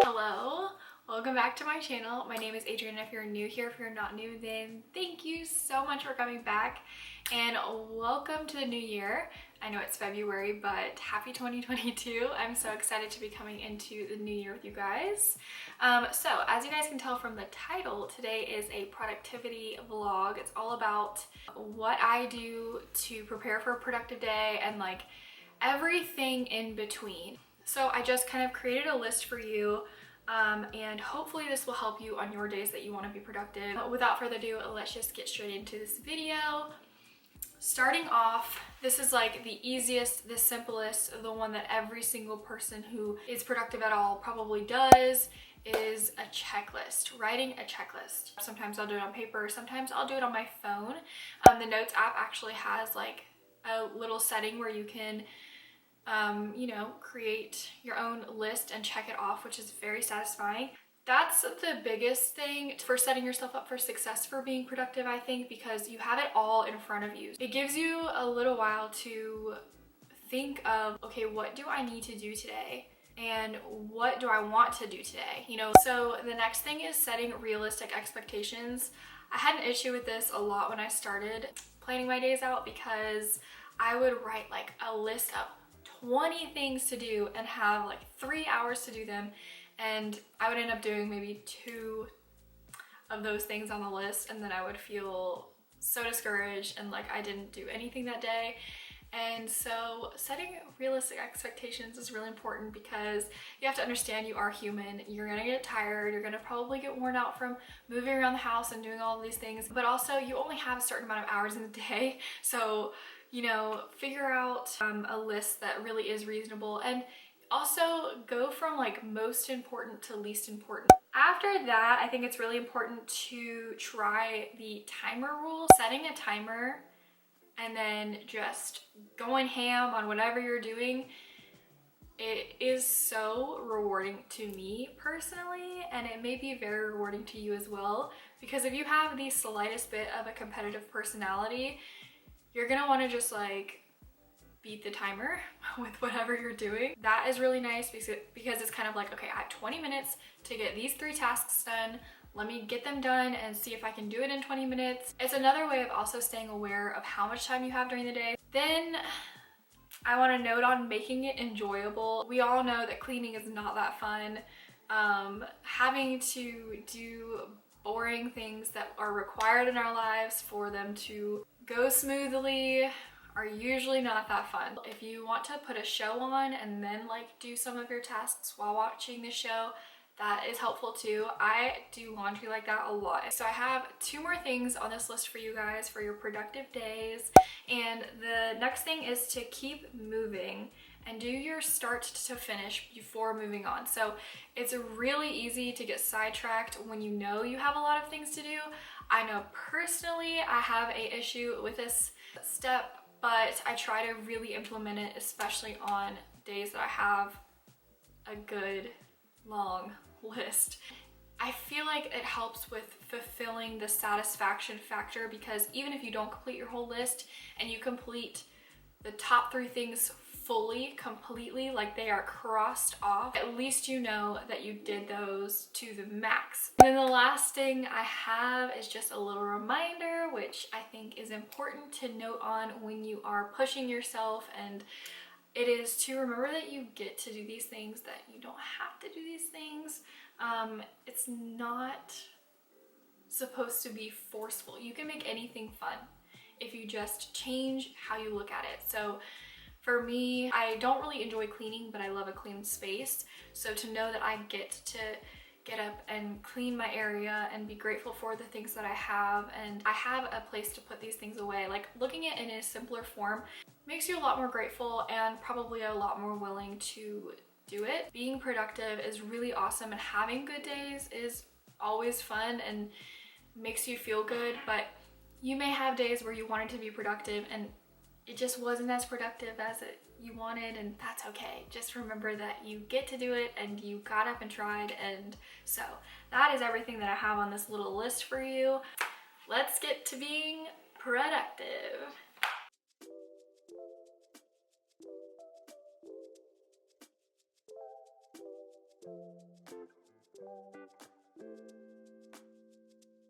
Hello, welcome back to my channel. My name is Adrienne. If you're new here, if you're not new, then thank you so much for coming back and welcome to the new year. I know it's February, but happy 2022. I'm so excited to be coming into the new year with you guys. So as you guys can tell from the title, today is a productivity vlog. It's all about what I do to prepare for a productive day and like everything in between. So I just kind of created a list for you and hopefully this will help you on your days that you want to be productive. Without further ado, let's just get straight into this video. Starting off, this is like the easiest, the simplest, the one that every single person who is productive at all probably does, is a checklist, writing a checklist. Sometimes I'll do it on paper, sometimes I'll do it on my phone. The Notes app actually has like a little setting where you can create your own list and check it off, which is very satisfying. That's the biggest thing for setting yourself up for success for being productive, I think, because you have it all in front of you. It gives you a little while to think of, okay, what do I need to do today? And what do I want to do today? So the next thing is setting realistic expectations. I had an issue with this a lot when I started planning my days out because I would write like a list of 20 things to do and have like 3 hours to do them, and I would end up doing maybe 2 of those things on the list, and then I would feel so discouraged and like I didn't do anything that day. And so setting realistic expectations is really important because you have to understand you are human. You're gonna get tired, you're gonna probably get worn out from moving around the house and doing all of these things, but also you only have a certain amount of hours in the day. So figure out a list that really is reasonable, and also go from like most important to least important. After that, I think it's really important to try the timer rule. Setting a timer and then just going ham on whatever you're doing, it is so rewarding to me personally, and it may be very rewarding to you as well, because if you have the slightest bit of a competitive personality, you're gonna want to just like beat the timer with whatever you're doing. That is really nice because it's kind of like, okay, I have 20 minutes to get these 3 tasks done. Let me get them done and see if I can do it in 20 minutes. It's another way of also staying aware of how much time you have during the day. Then I want to note on making it enjoyable. We all know that cleaning is not that fun. Having to do boring things that are required in our lives for them to go smoothly are usually not that fun. If you want to put a show on and then like do some of your tasks while watching the show, that is helpful too. I do laundry like that a lot. So I have 2 more things on this list for you guys for your productive days. And the next thing is to keep moving and do your start to finish before moving on. So it's really easy to get sidetracked when you know you have a lot of things to do. I know personally I have a issue with this step, but I try to really implement it, especially on days that I have a good long list. I feel like it helps with fulfilling the satisfaction factor, because even if you don't complete your whole list and you complete the top 3 things fully, completely, like they are crossed off, at least you know that you did those to the max. And then the last thing I have is just a little reminder, which I think is important to note on when you are pushing yourself, and it is to remember that you get to do these things, that you don't have to do these things. It's not supposed to be forceful. You can make anything fun if you just change how you look at it. So for me, I don't really enjoy cleaning, but I love a clean space. So to know that I get to get up and clean my area and be grateful for the things that I have, and I have a place to put these things away, like looking at it in a simpler form makes you a lot more grateful and probably a lot more willing to do it. Being productive is really awesome, and having good days is always fun and makes you feel good, but you may have days where you wanted to be productive and it just wasn't as productive as you wanted, and that's okay. Just remember that you get to do it and you got up and tried. And so that is everything that I have on this little list for you. Let's get to being productive.